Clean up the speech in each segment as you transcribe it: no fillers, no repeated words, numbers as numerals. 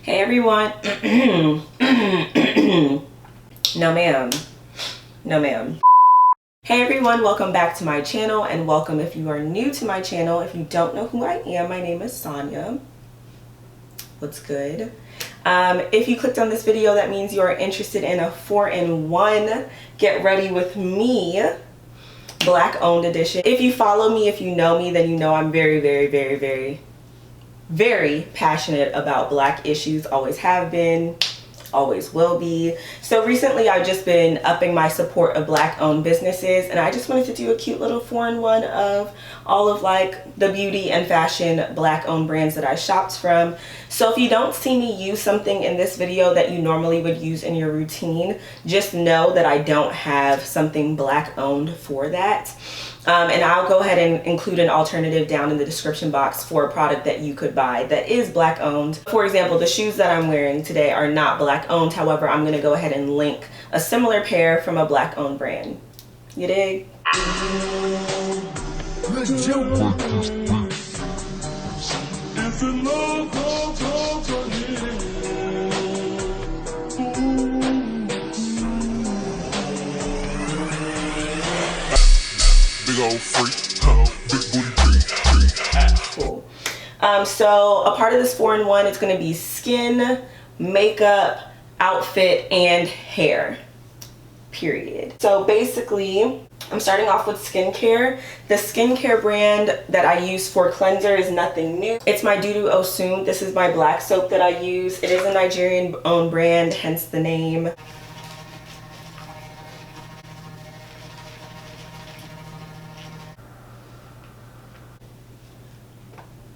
Hey everyone. No ma'am. No ma'am. Hey everyone, welcome back to my channel, and welcome if you are new to my channel. If you don't know who I am, my name is Sanya. What's good? If you clicked on this video, that means you are interested in a 4-in-1 get ready with me black owned edition. If you follow me, if you know me, then you know I'm very passionate about black issues. Always have been, always will be. So recently I've just been upping my support of black owned businesses, and I just wanted to do a cute little 4-in-1 of all of like the beauty and fashion black owned brands that I shopped from. So if you don't see me use something in this video that you normally would use in your routine, just know that I don't have something black owned for that. And I'll go ahead and include an alternative down in the description box for a product that you could buy that is black owned. For example, the shoes that I'm wearing today are not black owned. However, I'm going to go ahead and link a similar pair from a black owned brand. You dig? Cool. So a part of this 4-in-1 is going to be skin, makeup, outfit, and hair. Period. So basically, I'm starting off with skincare. The skincare brand that I use for cleanser is nothing new. It's my Dudu Osun. This is my black soap that I use. It is a Nigerian owned brand, hence the name.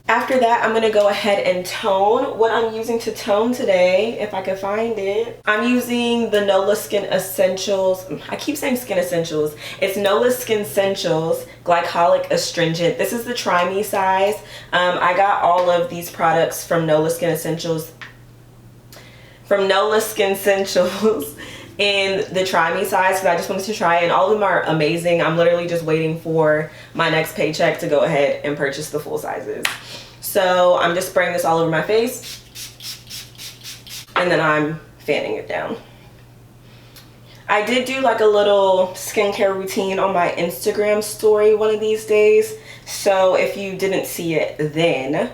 After that, I'm going to go ahead and tone. What I'm using to tone today, if I can find it, I'm using the nolaskinsentials. I keep saying skin essentials. It's nolaskinsentials glycolic astringent. This is the try me size. I got all of these products from nolaskinsentials in the try me size because I just wanted to try it, and all of them are amazing. I'm literally just waiting for my next paycheck to go ahead and purchase the full sizes. So I'm just spraying this all over my face, and then I'm fanning it down. I did do like a little skincare routine on my Instagram story one of these days, so if you didn't see it then,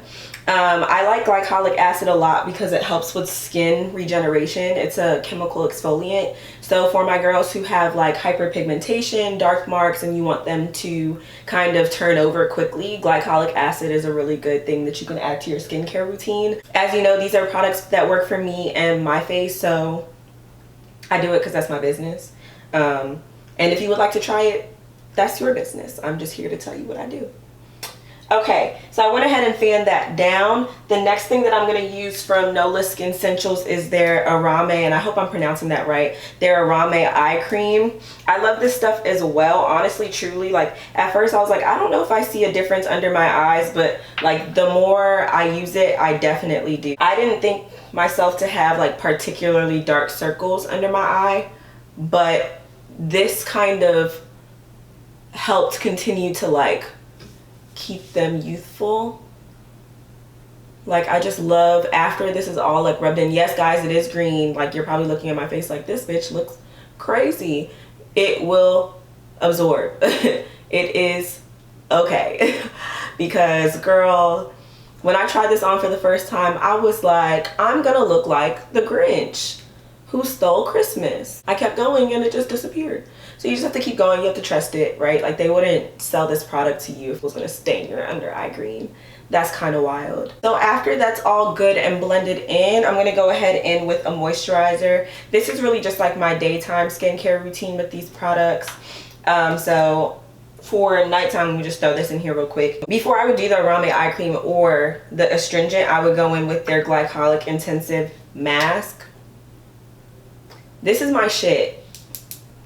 I like glycolic acid a lot because it helps with skin regeneration. It's a chemical exfoliant. So for my girls who have like hyperpigmentation, dark marks, and you want them to kind of turn over quickly, glycolic acid is a really good thing that you can add to your skincare routine. As you know, these are products that work for me and my face, so I do it because that's my business. And if you would like to try it, that's your business. I'm just here to tell you what I do. Okay, so I went ahead and fanned that down. The next thing that I'm going to use from Nolaskinsentials is their arame, and I hope I'm pronouncing that right, their arame eye cream. I love this stuff as well, honestly, truly. Like at first I was like, I don't know if I see a difference under my eyes, but like the more I use it, I definitely do. I didn't think myself to have like particularly dark circles under my eye, but this kind of helped continue to like keep them youthful. Like I just love, after this is all like rubbed in, yes guys, it is green, like you're probably looking at my face like this bitch looks crazy. It will absorb. It is okay. Because girl, when I tried this on for the first time, I was like, I'm gonna look like the Grinch who stole Christmas. I kept going and it just disappeared. So you just have to keep going. You have to trust it, right? Like they wouldn't sell this product to you if it was going to stain your under eye green. That's kind of wild. So after that's all good and blended in, I'm going to go ahead in with a moisturizer. This is really just like my daytime skincare routine with these products. So for nighttime, let me just throw this in here real quick. Before I would do the arame eye cream or the astringent, I would go in with their glycolic intensive masque. This is my shit.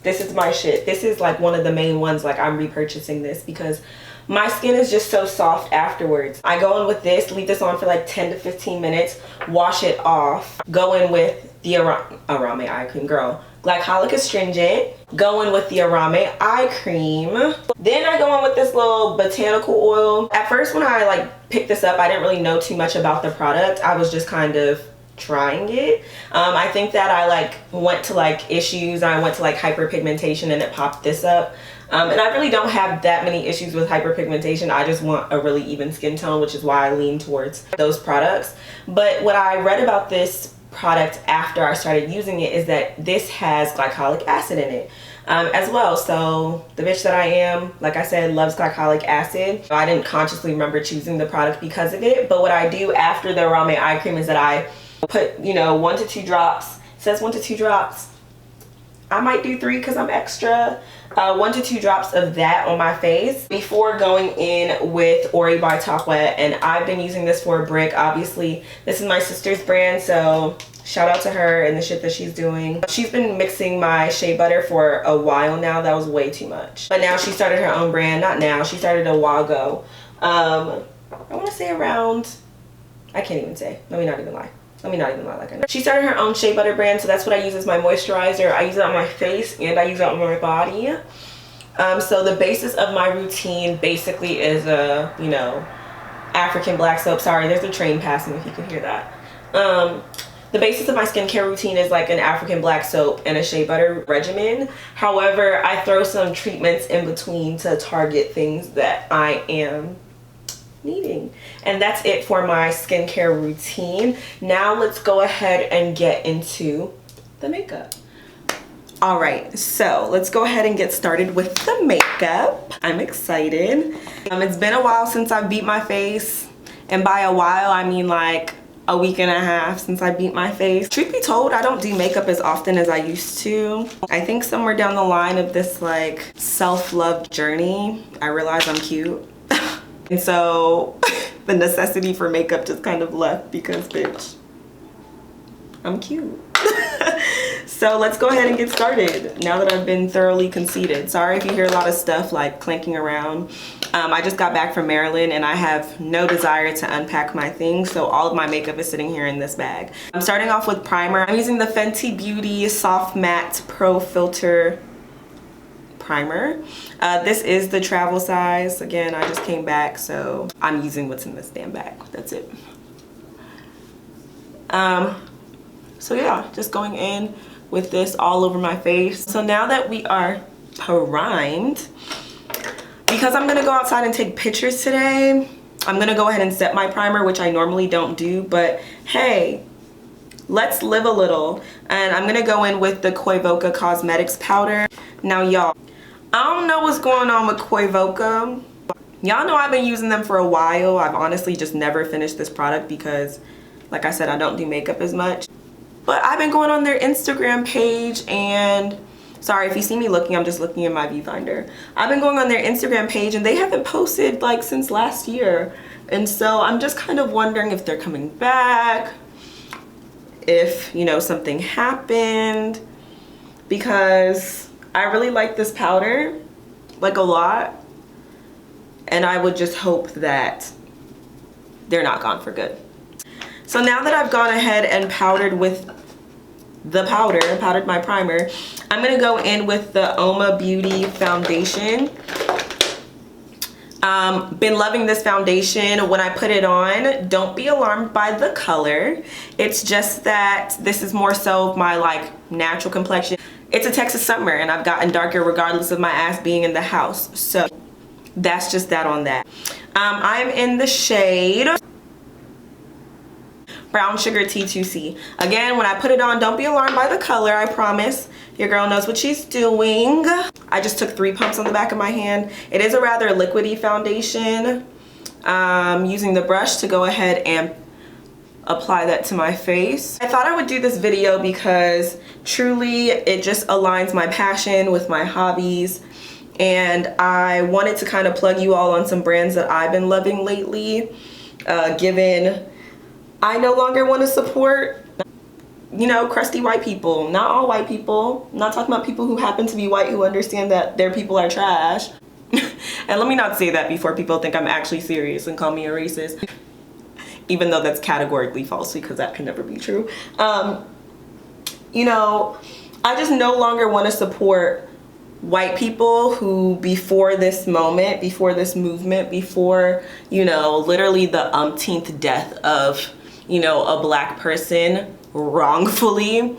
This is my shit. This is like one of the main ones. Like I'm repurchasing this because my skin is just so soft afterwards. I go in with this, leave this on for like 10 to 15 minutes, wash it off, go in with the arame eye cream, girl. Glycolic astringent, go in with the arame eye cream. Then I go in with this little botanical oil. At first when I like picked this up, I didn't really know too much about the product. I was just kind of trying it. I think that I like went to like issues, I went to like hyperpigmentation and it popped this up. And I really don't have that many issues with hyperpigmentation. I just want a really even skin tone, which is why I lean towards those products. But what I read about this product after I started using it is that this has glycolic acid in it as well. So the bitch that I am, like I said, loves glycolic acid. I didn't consciously remember choosing the product because of it. But what I do after the Arame eye cream is that I put, you know, 1 to 2 drops. It says 1 to 2 drops. I might do 3 because I'm extra. 1 to 2 drops of that on my face before going in with Ori by Tope. And I've been using this for a brick. Obviously, this is my sister's brand, so shout out to her and the shit that she's doing. She's been mixing my shea butter for a while now. That was way too much. But now she started her own brand. Not now, she started a while ago. I want to say around, I can't even say. Let me not even lie. Let me not even lie like I know. She started her own shea butter brand, so that's what I use as my moisturizer. I use it on my face and I use it on my body. So the basis of my routine basically is a, you know, African black soap. Sorry, there's a train passing if you can hear that. The basis of my skincare routine is like an African black soap and a shea butter regimen. However, I throw some treatments in between to target things that I am needing. And that's it for my skincare routine. Now let's go ahead and get into the makeup. All right, so let's go ahead and get started with the makeup. I'm excited. It's been a while since I beat my face, and by a while I mean like a week and a half since I beat my face. Truth be told, I don't do makeup as often as I used to. I think somewhere down the line of this like self-love journey, I realized I'm cute. And so the necessity for makeup just kind of left because, bitch, I'm cute. So let's go ahead and get started now that I've been thoroughly conceited. Sorry if you hear a lot of stuff like clanking around. I just got back from Maryland and I have no desire to unpack my things, so all of my makeup is sitting here in this bag. I'm starting off with primer. I'm using the Fenty Beauty Soft Matte Pro Filter primer. This is the travel size. Again, I just came back, so I'm using what's in this damn bag. That's it. So yeah, just going in with this all over my face. So now that we are primed, because I'm gonna go outside and take pictures today, I'm gonna go ahead and set my primer, which I normally don't do, but hey, let's live a little. And I'm gonna go in with the Quavoca Cosmetics powder. Now y'all, I don't know what's going on with Quavoca. Y'all know I've been using them for a while. I've honestly just never finished this product because, like I said, I don't do makeup as much. But I've been going on their Instagram page and, sorry if you see me looking, I'm just looking in my viewfinder. I've been going on their Instagram page and they haven't posted like since last year. And so I'm just kind of wondering if they're coming back, if, you know, something happened, because I really like this powder, like a lot, and I would just hope that they're not gone for good. So now that I've gone ahead and powdered with the powder, powdered my primer, I'm gonna go in with the Uoma Beauty foundation. Been loving this foundation. When I put it on, don't be alarmed by the color. It's just that this is more so my like natural complexion. It's a Texas summer and I've gotten darker regardless of my ass being in the house. So that's just that on that. I'm in the shade Brown Sugar T2C. Again, when I put it on, don't be alarmed by the color, I promise. Your girl knows what she's doing. I just took 3 pumps on the back of my hand. It is a rather liquidy foundation. Using the brush to go ahead and apply that to my face. I thought I would do this video because truly it just aligns my passion with my hobbies, and I wanted to kind of plug you all on some brands that I've been loving lately, given I no longer want to support, you know, crusty white people. Not all white people. I'm not talking about people who happen to be white who understand that their people are trash. And let me not say that before people think I'm actually serious and call me a racist, even though that's categorically false because that can never be true. You know, I just no longer want to support white people who before this moment, before this movement, before, you know, literally the umpteenth death of you know, a black person wrongfully,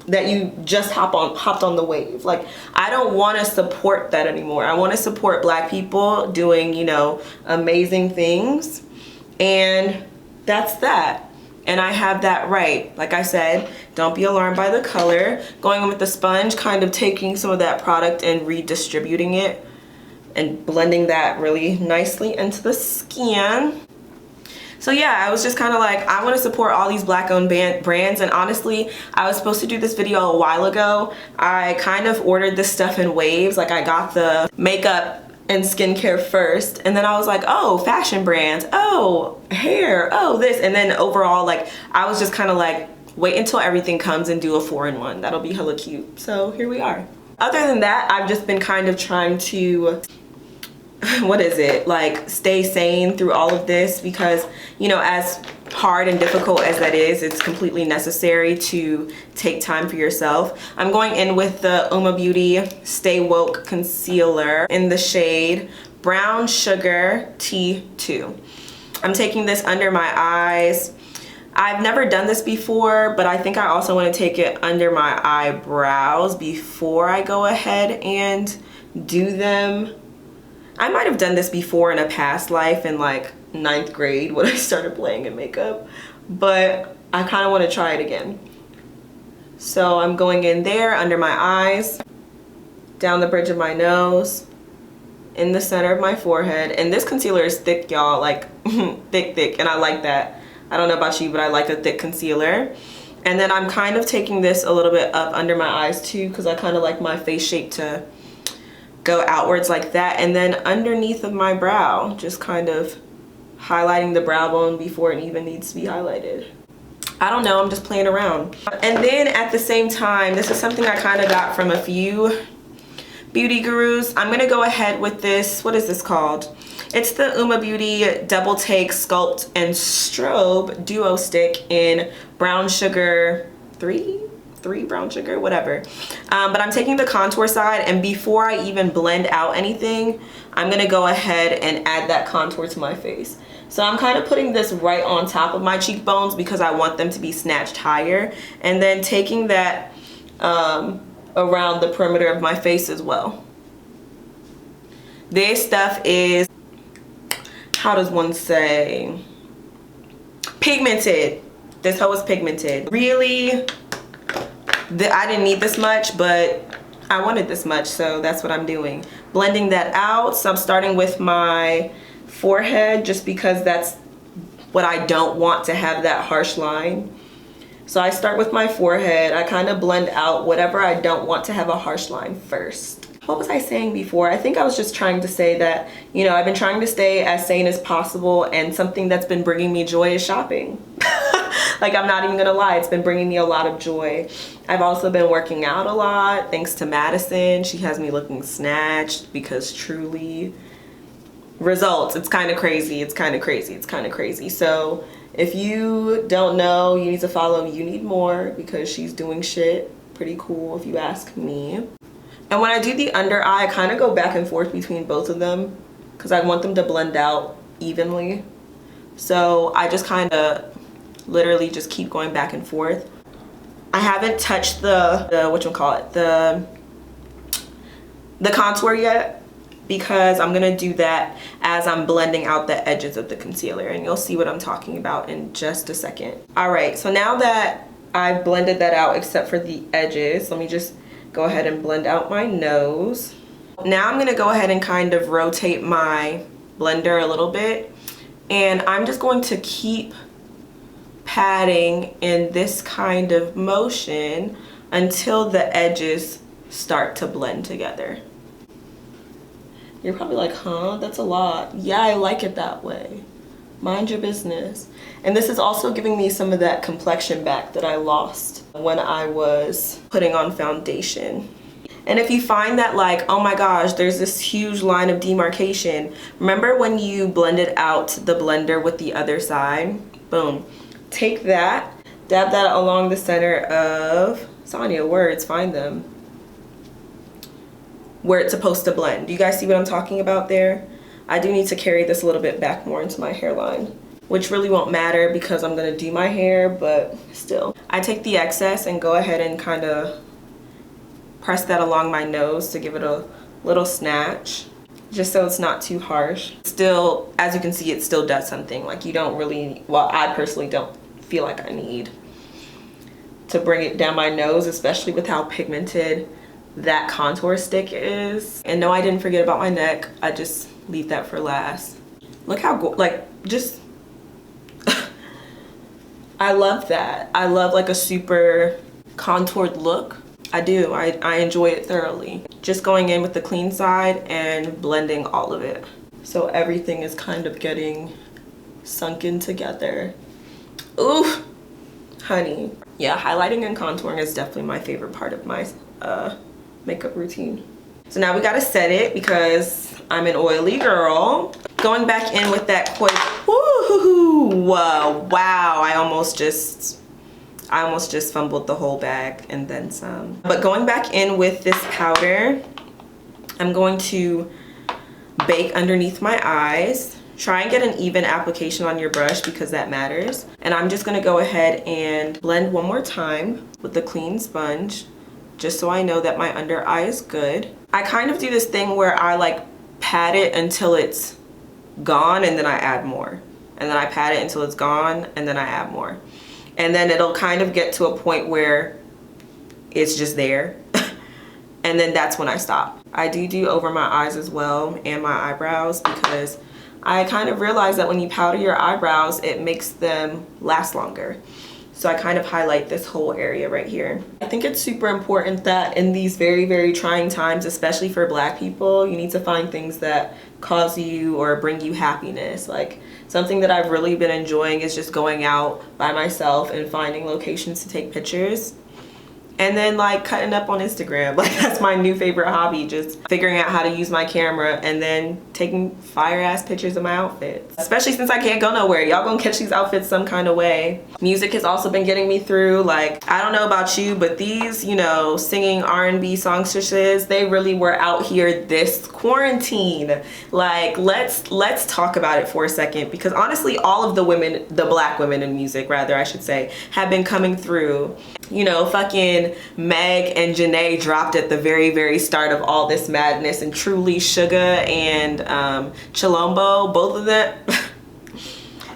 that you just hopped on the wave. Like, I don't want to support that anymore. I want to support black people doing, you know, amazing things, and that's that. And I have that right. Like I said, don't be alarmed by the color. Going in with the sponge, kind of taking some of that product and redistributing it and blending that really nicely into the skin. So yeah, I was just kind of like, I want to support all these black owned brands. And honestly, I was supposed to do this video a while ago. I kind of ordered this stuff in waves. Like, I got the makeup and skincare first, and then I was like, oh, fashion brands, oh, hair, oh, this. And then overall, like, I was just kind of like, wait until everything comes and do a 4-in-1. That'll be hella cute. So here we are. Other than that, I've just been kind of trying to, what is it, like, stay sane through all of this, because, you know, as hard and difficult as that is, it's completely necessary to take time for yourself. I'm going in with the Uoma Beauty Stay Woke Concealer in the shade Brown Sugar T2. I'm taking this under my eyes. I've never done this before, but I think I also want to take it under my eyebrows before I go ahead and do them. I might have done this before in a past life in like 9th grade when I started playing in makeup, but I kind of want to try it again. So I'm going in there under my eyes, down the bridge of my nose, in the center of my forehead. And this concealer is thick, y'all, like thick, and I like that. I don't know about you, but I like a thick concealer. And then I'm kind of taking this a little bit up under my eyes too, because I kind of like my face shape to go outwards like that. And then underneath of my brow, just kind of highlighting the brow bone before it even needs to be highlighted. I don't know, I'm just playing around. And then at the same time, this is something I kind of got from a few beauty gurus. I'm gonna go ahead with this, what is this called? It's the Uoma Beauty Double Take Sculpt and Strobe Duo Stick in Brown Sugar 3 brown sugar, whatever. But I'm taking the contour side, and before I even blend out anything, I'm gonna go ahead and add that contour to my face. So I'm kind of putting this right on top of my cheekbones because I want them to be snatched higher, and then taking that around the perimeter of my face as well. This stuff is, how does one say, pigmented. This hoe is pigmented. Really, I didn't need this much, but I wanted this much, so that's what I'm doing. Blending that out. So I'm starting with my forehead just because that's what I don't want to have, that harsh line. So I start with my forehead. I kind of blend out whatever I don't want to have a harsh line first. What was I saying before? I think I was just trying to say that, you know, I've been trying to stay as sane as possible, and something that's been bringing me joy is shopping. Like, I'm not even gonna lie, it's been bringing me a lot of joy. I've also been working out a lot, thanks to Madison. She has me looking snatched, because truly, results, it's kind of crazy, it's kind of crazy, it's kind of crazy. So if you don't know, you need to follow You Need More, because she's doing shit pretty cool if you ask me. And when I do the under eye, I kind of go back and forth between both of them because I want them to blend out evenly. So I just kind of literally just keep going back and forth. I haven't touched the whatchamacallit, the contour yet, because I'm gonna do that as I'm blending out the edges of the concealer, and you'll see what I'm talking about in just a second. All right, so now that I've blended that out except for the edges, let me just go ahead and blend out my nose. Now I'm gonna go ahead and kind of rotate my blender a little bit, and I'm just going to keep patting in this kind of motion until the edges start to blend together. You're probably like, huh, that's a lot. Yeah, I like it that way. Mind your business. And this is also giving me some of that complexion back that I lost when I was putting on foundation. And if you find that, like, oh my gosh, there's this huge line of demarcation, remember when you blended out the blender with the other side? Boom. Take that, dab that along the center of, Sanya, words, find them, where it's supposed to blend. Do you guys see what I'm talking about there? I do need to carry this a little bit back more into my hairline. which really won't matter because I'm gonna do my hair, but still. I take the excess and go ahead and kind of press that along my nose to give it a little snatch, just so it's not too harsh. Still, as you can see, it still does something. Like, you don't really, well, I personally don't feel like I need to bring it down my nose, especially with how pigmented that contour stick is. And no, I didn't forget about my neck. I just leave that for last. Look how, like, just, I love that. I love like a super contoured look. I do, I enjoy it thoroughly. Just going in with the clean side and blending all of it. So everything is kind of getting sunken together. Ooh, honey. Yeah, highlighting and contouring is definitely my favorite part of my makeup routine. So now we gotta set it because I'm an oily girl. Going back in with that wow, I almost just fumbled the whole bag and then some. But going back in with this powder, I'm going to bake underneath my eyes. Try and get an even application on your brush because that matters. And I'm just gonna go ahead and blend one more time with the clean sponge, just so I know that my under eye is good. I kind of do this thing where I like pat it until it's gone and then I add more. And then I pat it until it's gone and then I add more. And then it'll kind of get to a point where it's just there. And then that's when I stop. I do over my eyes as well and my eyebrows because I kind of realized that when you powder your eyebrows, it makes them last longer. So I kind of highlight this whole area right here. I think it's super important that in these very, very trying times, especially for Black people, you need to find things that cause you or bring you happiness. Like, something that I've really been enjoying is just going out by myself and finding locations to take pictures. And then like cutting up on Instagram. Like, that's my new favorite hobby, just figuring out how to use my camera and then taking fire ass pictures of my outfits. Especially since I can't go nowhere. Y'all gonna catch these outfits some kind of way. Music has also been getting me through. Like, I don't know about you, but these, you know, singing R&B songstresses, they really were out here this quarantine. Like, let's talk about it for a second, because honestly, all of the women, the Black women in music rather, I should say, have been coming through. You know, fucking Meg and Janae dropped at the very, very start of all this madness, and Truly, Suga, and Chilombo, both of them,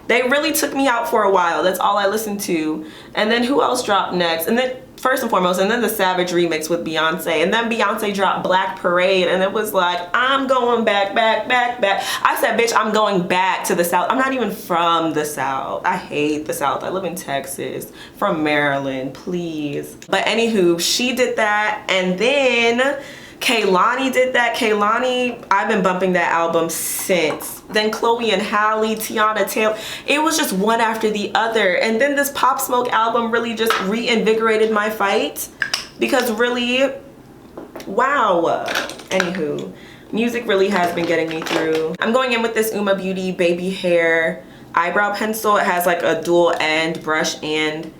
they really took me out for a while. That's all I listened to. And then who else dropped next? And then, first and foremost, and then the Savage remix with Beyonce. And then Beyonce dropped Black Parade, and it was like, I'm going back. I said, bitch, I'm going back to the South. I'm not even from the South. I hate the South. I live in Texas, from Maryland, please. But anywho, she did that, and then Kehlani did that. Kehlani, I've been bumping that album since. Then Chloe and Halle, Tiana Taylor. It was just one after the other. And then this Pop Smoke album really just reinvigorated my fight. Because really, wow. Anywho, music really has been getting me through. I'm going in with this Uoma Beauty Baby Hair eyebrow pencil. It has like a dual end brush and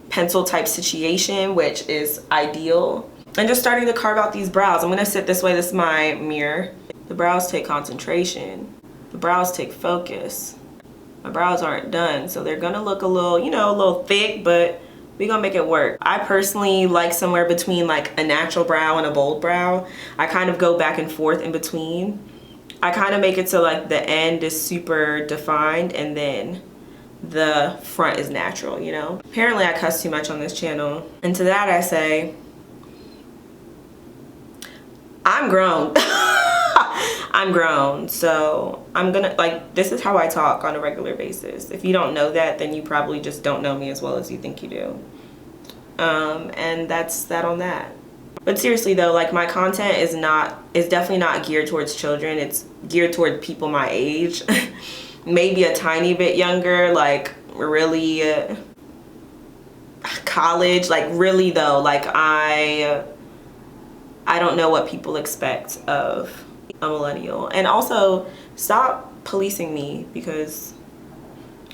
pencil type situation, which is ideal. And just starting to carve out these brows. I'm gonna sit this way. This is my mirror. The brows take concentration. The brows take focus. My brows aren't done, so they're gonna look a little, you know, a little thick, but we're gonna make it work. I personally like somewhere between like a natural brow and a bold brow. I kind of go back and forth in between. I kind of make it so like the end is super defined and then the front is natural, you know? Apparently I cuss too much on this channel. And to that I say, I'm grown. I'm grown, so I'm gonna, like, this is how I talk on a regular basis. If you don't know that, then you probably just don't know me as well as you think you do. And that's that on that. But seriously though, like, my content is definitely not geared towards children. It's geared toward people my age. Maybe a tiny bit younger, like really college. Like, really though, like I don't know what people expect of a millennial. And also, stop policing me because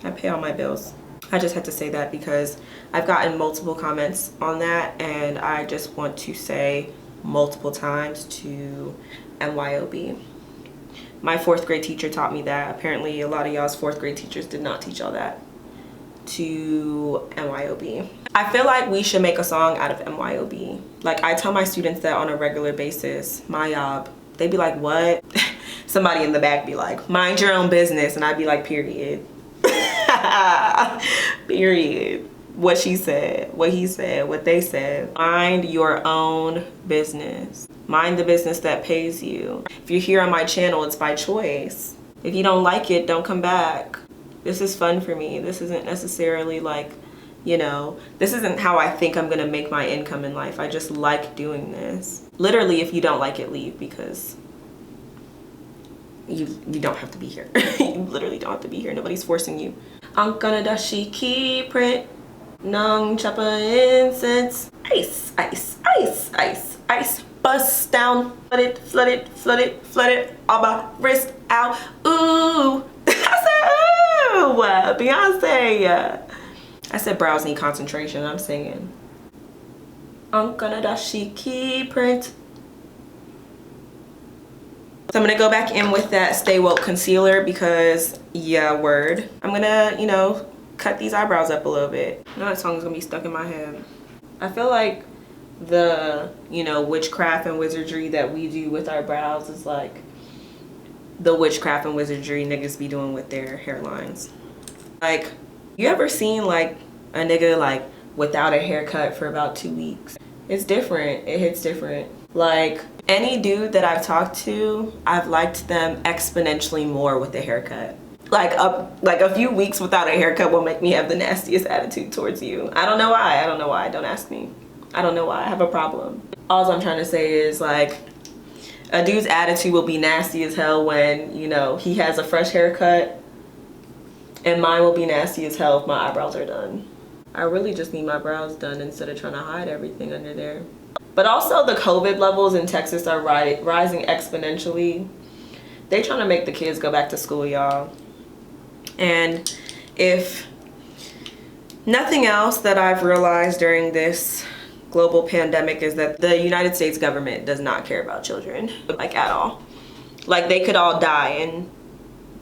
I pay all my bills. I just had to say that because I've gotten multiple comments on that, and I just want to say multiple times to MYOB. My 4th grade teacher taught me that. Apparently a lot of y'all's 4th grade teachers did not teach all that to MYOB. I feel like we should make a song out of MYOB. Like, I tell my students that on a regular basis. Mayab. They be like, what? Somebody in the back be like, mind your own business. And I'd be like, period. Period. What she said, what he said, what they said. Mind your own business. Mind the business that pays you. If you're here on my channel, it's by choice. If you don't like it, don't come back. This is fun for me. This isn't necessarily like, you know, this isn't how I think I'm gonna make my income in life. I just like doing this. Literally, if you don't like it, leave, because you don't have to be here. You literally don't have to be here. Nobody's forcing you. I'm gonna dashi key print. Nung chapa incense. Ice, ice, ice, ice, ice. Bust down. Flood it, flood it, flood it, flood it. All my wrist out. Ooh. I said, ooh. Beyonce. I said brows need concentration. I'm singing. I'm gonna dashi key print. So I'm gonna go back in with that Stay Woke concealer because, yeah, word. I'm gonna, you know, cut these eyebrows up a little bit. I know that song's gonna be stuck in my head. I feel like the, you know, witchcraft and wizardry that we do with our brows is like the witchcraft and wizardry niggas be doing with their hairlines. Like, you ever seen like a nigga like without a haircut for about 2 weeks? It's different. It hits different. Like, any dude that I've talked to, I've liked them exponentially more with a haircut. Like a few weeks without a haircut will make me have the nastiest attitude towards you. I don't know why. I don't know why. Don't ask me. I don't know why. I have a problem. All I'm trying to say is, like, a dude's attitude will be nasty as hell when, you know, he has a fresh haircut, and mine will be nasty as hell if my eyebrows are done. I really just need my brows done instead of trying to hide everything under there. But also the COVID levels in Texas are rising exponentially. They trying to make the kids go back to school, y'all. And if nothing else that I've realized during this global pandemic is that the United States government does not care about children, like, at all. Like, they could all die and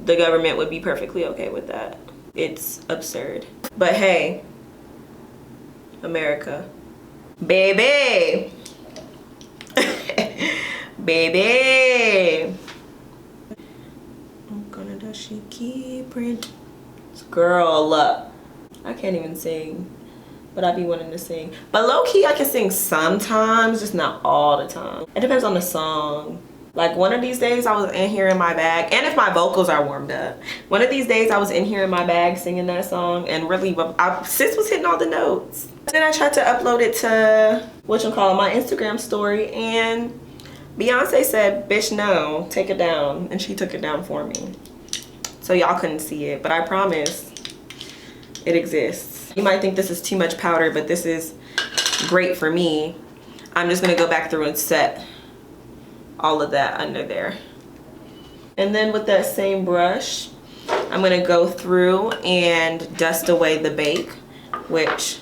the government would be perfectly okay with that. It's absurd. But hey, America, baby. Baby, I'm gonna dashi key print. Girl, I can't even sing, but I be wanting to sing. But low-key I can sing sometimes, just not all the time. It depends on the song. Like, one of these days I was in here in my bag, and if my vocals are warmed up. One of these days I was in here in my bag singing that song, and really sis was hitting all the notes. Then I tried to upload it to my Instagram story, and Beyonce said, bitch, no, take it down. And she took it down for me. So y'all couldn't see it, but I promise it exists. You might think this is too much powder, but this is great for me. I'm just gonna go back through and set all of that under there. And then with that same brush, I'm gonna go through and dust away the bake, which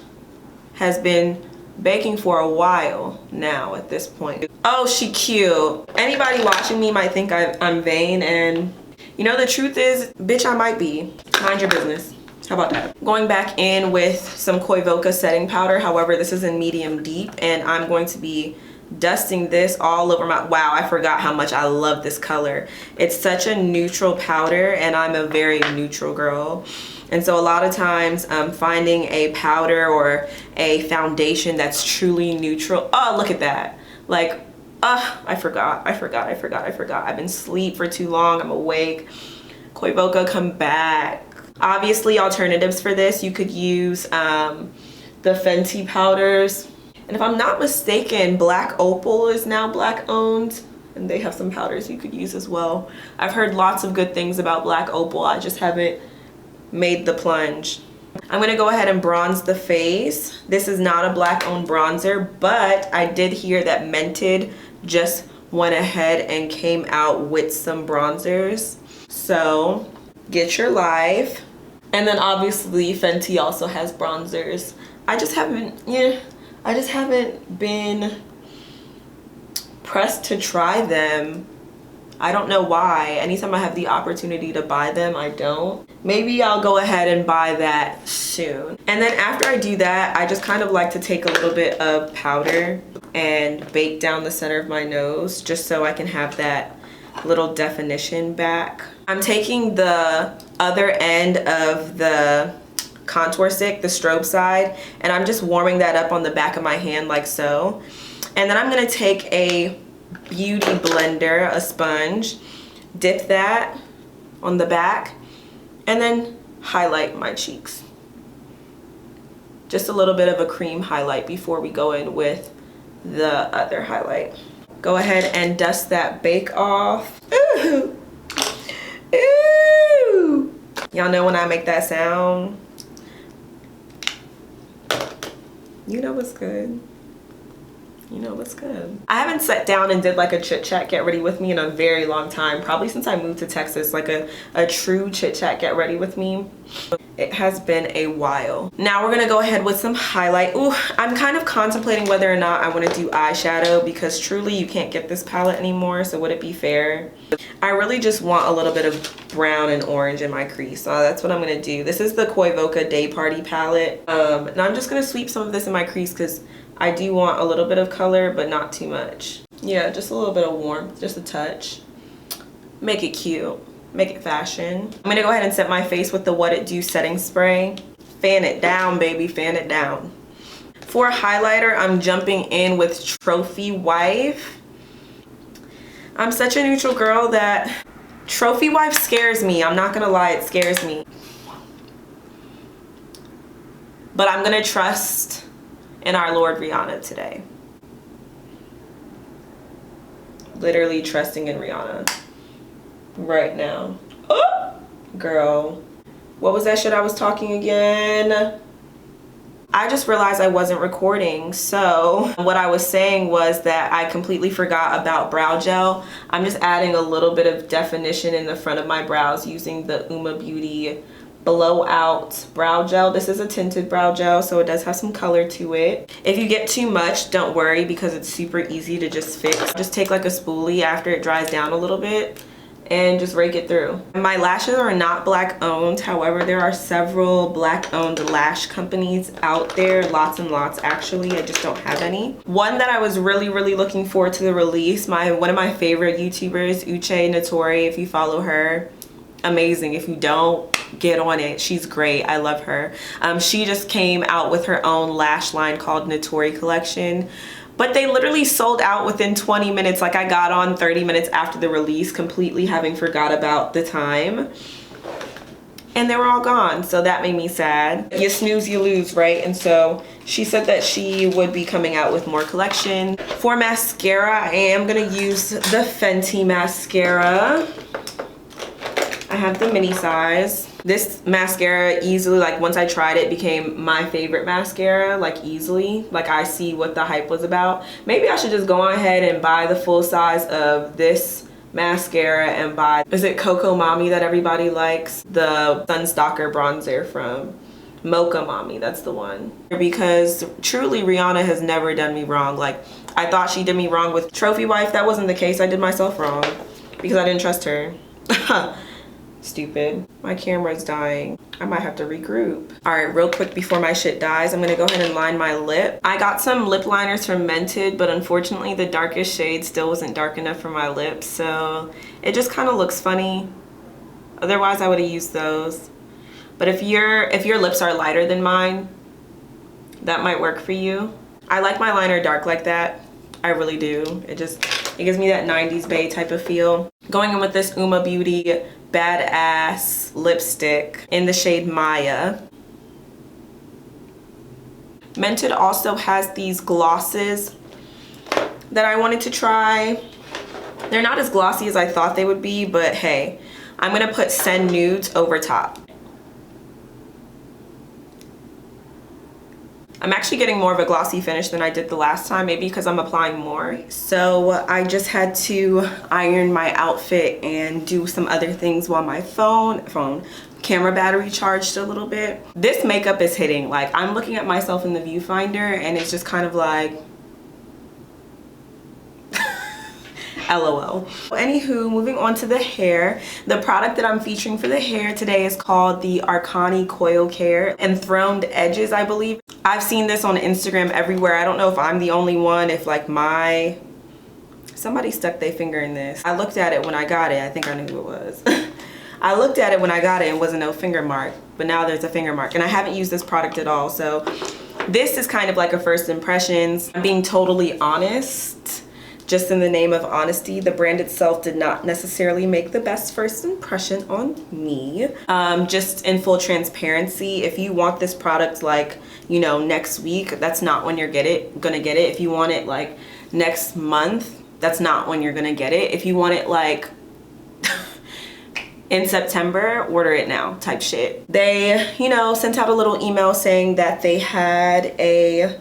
has been baking for a while now at this point. Oh, she cute. Anybody watching me might think I'm vain, and you know, the truth is, bitch, I might be. Mind your business. How about that? Going back in with some Koivoka setting powder. However, this is in medium deep, and I'm going to be dusting this all over my, wow, I forgot how much I love this color. It's such a neutral powder, and I'm a very neutral girl. And so a lot of times finding a powder or a foundation that's truly neutral. Oh, look at that. Like, I forgot. I've been asleep for too long. I'm awake. Koivoka, come back. Obviously, alternatives for this, you could use the Fenty powders. And if I'm not mistaken, Black Opal is now Black owned, and they have some powders you could use as well. I've heard lots of good things about Black Opal. I just haven't made the plunge. I'm gonna go ahead and bronze the face. This is not a Black owned bronzer, but I did hear that Mented just went ahead and came out with some bronzers. So get your life. And then obviously Fenty also has bronzers. I just haven't been pressed to try them. I don't know why. Anytime I have the opportunity to buy them, I don't. Maybe I'll go ahead and buy that soon. And then after I do that, I just kind of like to take a little bit of powder and bake down the center of my nose just so I can have that little definition back. I'm taking the other end of the contour stick, the strobe side, and I'm just warming that up on the back of my hand like so. And then I'm gonna take a beauty blender, a sponge, dip that on the back, and then highlight my cheeks. Just a little bit of a cream highlight before we go in with the other highlight. Go ahead and dust that bake off. Ooh. Ooh. Y'all know when I make that sound, you know what's good. You know what's good. I haven't sat down and did like a chit chat get ready with me in a very long time, probably since I moved to Texas, like a true chit chat get ready with me. It has been a while. Now we're gonna go ahead with some highlight. Ooh, I'm kind of contemplating whether or not I want to do eyeshadow because truly you can't get this palette anymore, so would it be fair? I really just want a little bit of brown and orange in my crease, so that's what I'm gonna do. This is the Koi Voca Day Party palette. And I'm just gonna sweep some of this in my crease because I do want a little bit of color, but not too much. Yeah, just a little bit of warmth, just a touch. Make it cute, make it fashion. I'm gonna go ahead and set my face with the What It Do setting spray. Fan it down, baby, fan it down. For a highlighter, I'm jumping in with Trophy Wife. I'm such a neutral girl that Trophy Wife scares me. I'm not gonna lie, it scares me. But I'm gonna trust in our Lord Rihanna today. Literally trusting in Rihanna right now. Oh, girl. What was that shit I was talking again? I just realized I wasn't recording. So what I was saying was that I completely forgot about brow gel. I'm just adding a little bit of definition in the front of my brows using the Uoma Beauty Blowout brow gel. This is a tinted brow gel, so it does have some color to it. If you get too much, don't worry because it's super easy to just fix. Just take like a spoolie after it dries down a little bit and just rake it through. My lashes are not black owned, however there are several black owned lash companies out there, lots and lots actually. I just don't have any. One that I was really looking forward to the release, one of my favorite YouTubers, Uche Notori, if you follow her, amazing. If you don't, get on it. She's great. I love her. She just came out with her own lash line called Notori Collection, but they literally sold out within 20 minutes. Like I got on 30 minutes after the release, completely having forgot about the time, and they were all gone. So that made me sad. You snooze, you lose, right? And so she said that she would be coming out with more collection. For mascara, I am gonna use the Fenty mascara. I have the mini size. This mascara easily, like once I tried it, became my favorite mascara, like easily. Like I see what the hype was about. Maybe I should just go on ahead and buy the full size of this mascara and buy, is it Coco Mommy that everybody likes? The Sunstalker bronzer from Mocha Mommy, that's the one. Because truly Rihanna has never done me wrong. Like I thought she did me wrong with Trophy Wife. That wasn't the case. I did myself wrong because I didn't trust her. Stupid. My camera's dying. I might have to regroup. All right, real quick before my shit dies, I'm gonna go ahead and line my lip. I got some lip liners from Mented, but unfortunately the darkest shade still wasn't dark enough for my lips, so it just kind of looks funny. Otherwise I would have used those. But if your lips are lighter than mine, that might work for you. I like my liner dark like that. I really do. It gives me that 90s bae type of feel. Going in with this Uoma Beauty Badass lipstick in the shade Maya. Mented also has these glosses that I wanted to try. They're not as glossy as I thought they would be, but hey, I'm gonna put Send Nudes over top. I'm actually getting more of a glossy finish than I did the last time, maybe because I'm applying more. So I just had to iron my outfit and do some other things while my camera battery charged a little bit. This makeup is hitting. Like I'm looking at myself in the viewfinder and it's just kind of like, LOL. Anywho, moving on to the hair. The product that I'm featuring for the hair today is called the Arcani Coil Care Enthroned Edges, I believe. I've seen this on Instagram everywhere. I don't know if I'm the only one, if like somebody stuck their finger in this. I looked at it when I got it. I think I knew who it was. I looked at it when I got it and wasn't no finger mark, but now there's a finger mark, and I haven't used this product at all. So this is kind of like a first impressions. I'm being totally honest, just in the name of honesty. The brand itself did not necessarily make the best first impression on me. Just in full transparency, if you want this product like, you know, next week, that's not when you're gonna get it. If you want it like next month, that's not when you're gonna get it. If you want it like in September, order it now type shit. They, you know, sent out a little email saying that they had a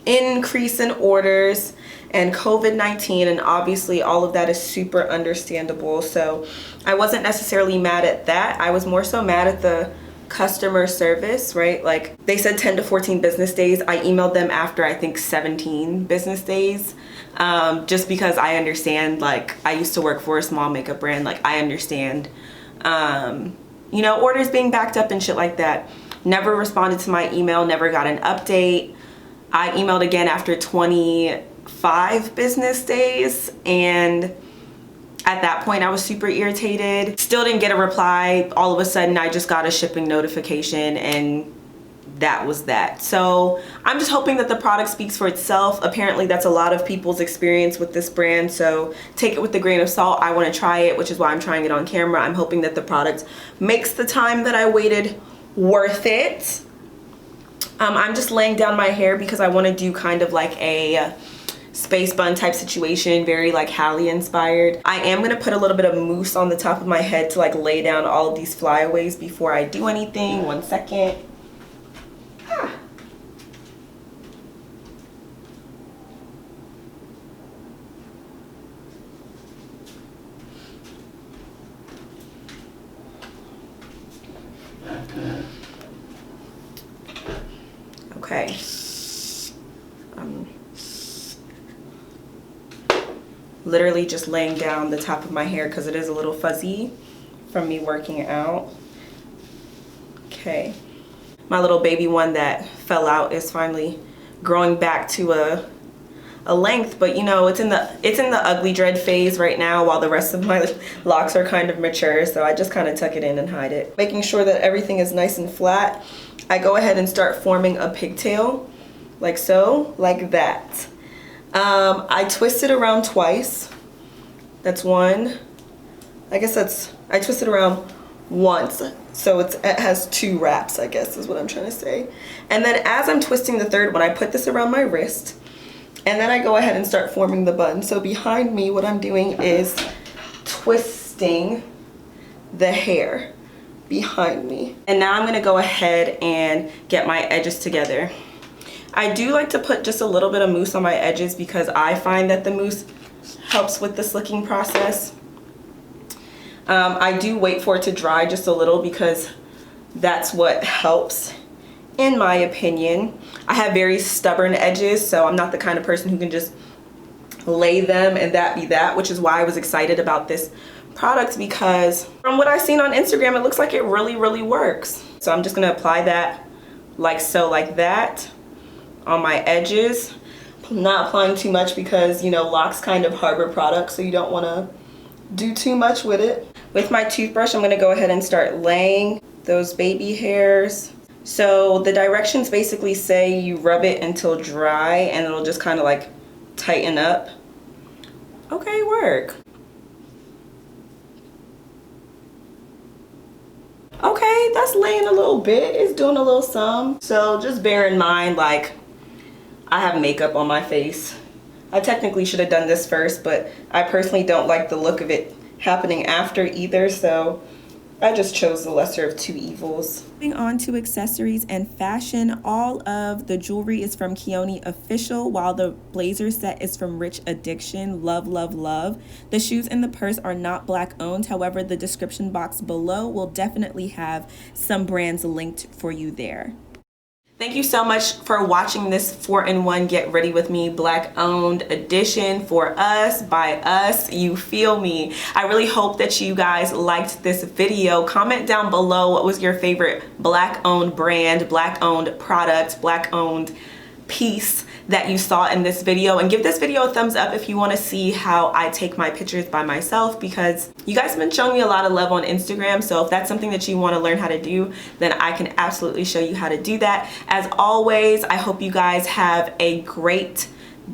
increase in orders and COVID-19, and obviously all of that is super understandable. So I wasn't necessarily mad at that. I was more so mad at the customer service, right? Like they said 10 to 14 business days. I emailed them after I think 17 business days. Just because I understand, like I used to work for a small makeup brand, like I understand, you know, orders being backed up and shit like that. Never responded to my email, never got an update. I emailed again after 25 business days, and at that point I was super irritated. Still didn't get a reply. All of a sudden I just got a shipping notification, and that was that. So I'm just hoping that the product speaks for itself. Apparently that's a lot of people's experience with this brand, so take it with a grain of salt. I want to try it, which is why I'm trying it on camera. I'm hoping that the product makes the time that I waited worth it. I'm just laying down my hair because I want to do kind of like a space bun type situation, very like Halle inspired. I am going to put a little bit of mousse on the top of my head to like lay down all of these flyaways before I do anything. 1 second. Okay. Literally just laying down the top of my hair because it is a little fuzzy from me working out. Okay. My little baby one that fell out is finally growing back to a length, but you know, it's in the ugly dread phase right now while the rest of my locks are kind of mature, so I just kind of tuck it in and hide it. Making sure that everything is nice and flat, I go ahead and start forming a pigtail like so, like that. I twist it around twice. That's one. I guess I twist it around once, so it has 2 wraps, I guess is what I'm trying to say. And then as I'm twisting the third one, I put this around my wrist, and then I go ahead and start forming the bun. So behind me, what I'm doing is twisting the hair behind me. And now I'm gonna go ahead and get my edges together. I do like to put just a little bit of mousse on my edges because I find that the mousse helps with the slicking process. I do wait for it to dry just a little because that's what helps, in my opinion. I have very stubborn edges, so I'm not the kind of person who can just lay them and that be that, which is why I was excited about this product, because from what I've seen on Instagram, it looks like it really, really works. So I'm just gonna apply that like so, like that, on my edges. I'm not applying too much because, you know, locks kind of harbor products, so you don't want to do too much with it. With my toothbrush, I'm going to go ahead and start laying those baby hairs. So the directions basically say you rub it until dry and it'll just kind of like tighten up. Okay, work. Okay, that's laying a little bit. It's doing a little some. So just bear in mind, like, I have makeup on my face. I technically should have done this first, but I personally don't like the look of it happening after either, so I just chose the lesser of two evils. Moving on to accessories and fashion, all of the jewelry is from Keone Official, while the blazer set is from Rich Addiction. Love, love, love. The shoes and the purse are not Black owned. However, the description box below will definitely have some brands linked for you there. Thank you so much for watching this 4-in-1 Get Ready With Me Black owned edition for us, by us, you feel me. I really hope that you guys liked this video. Comment down below what was your favorite Black owned brand, Black owned product, Black owned piece that you saw in this video, and give this video a thumbs up if you want to see how I take my pictures by myself, because you guys have been showing me a lot of love on Instagram. So if that's something that you want to learn how to do, then I can absolutely show you how to do that. As always, I hope you guys have a great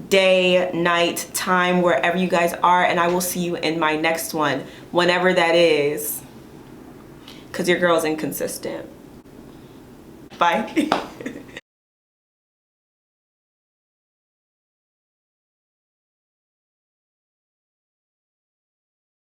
day, night, time, wherever you guys are, and I will see you in my next one, whenever that is, because your girl's inconsistent. Bye.